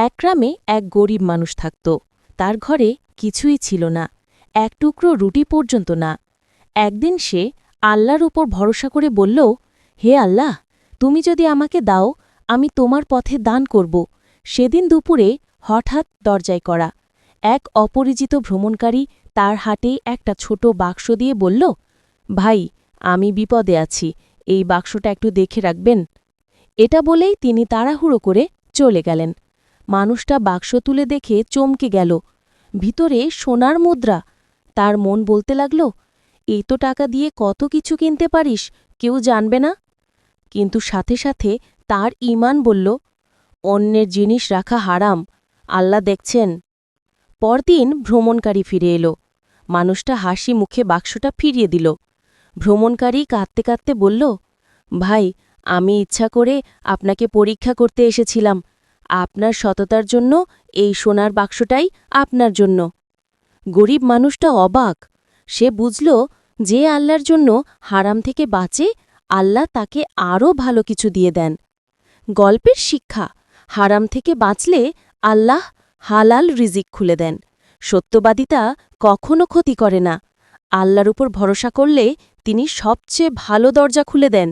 এক গ্রামে এক গরিব মানুষ থাকত। তার ঘরে কিছুই ছিল না, এক টুকরো রুটি পর্যন্ত না। একদিন সে আল্লাহর উপর ভরসা করে বলল, হে আল্লাহ, তুমি যদি আমাকে দাও, আমি তোমার পথে দান করব। সেদিন দুপুরে হঠাৎ দরজায় কড়া। এক অপরিচিত ভ্রমণকারী তার হাতে একটা ছোট বাক্স দিয়ে বলল, ভাই, আমি বিপদে আছি, এই বাক্সটা একটু দেখে রাখবেন। এটা বলেই তিনি তাড়াহুড়ো করে চলে গেলেন। মানুষটা বাক্স তুলে দেখে চমকে গেল। ভিতরে সোনার মুদ্রা। তার মন বলতে লাগল, এই তো টাকা দিয়ে কত কিছু কিনতে পারিস, কেউ জানবে না। কিন্তু সাথে সাথে তার ঈমান বলল, অন্যের জিনিস রাখা হারাম, আল্লাহ দেখছেন। পরদিন ভ্রমণকারী ফিরে এলো। মানুষটা হাসি মুখে বাক্সটা ফিরিয়ে দিল। ভ্রমণকারী কাঁদতে কাঁদতে বলল, ভাই, আমি ইচ্ছা করে আপনাকে পরীক্ষা করতে এসেছিলাম। আপনার সততার জন্য এই সোনার বাক্সটাই আপনার জন্য। গরিব মানুষটা অবাক। সে বুঝল, যে আল্লাহর জন্য হারাম থেকে বাঁচে, আল্লাহ তাকে আরও ভালো কিছু দিয়ে দেন। গল্পের শিক্ষা: হারাম থেকে বাঁচলে আল্লাহ হালাল রিজিক খুলে দেন। সত্যবাদিতা কখনো ক্ষতি করে না। আল্লাহর উপর ভরসা করলে তিনি সবচেয়ে ভালো দরজা খুলে দেন।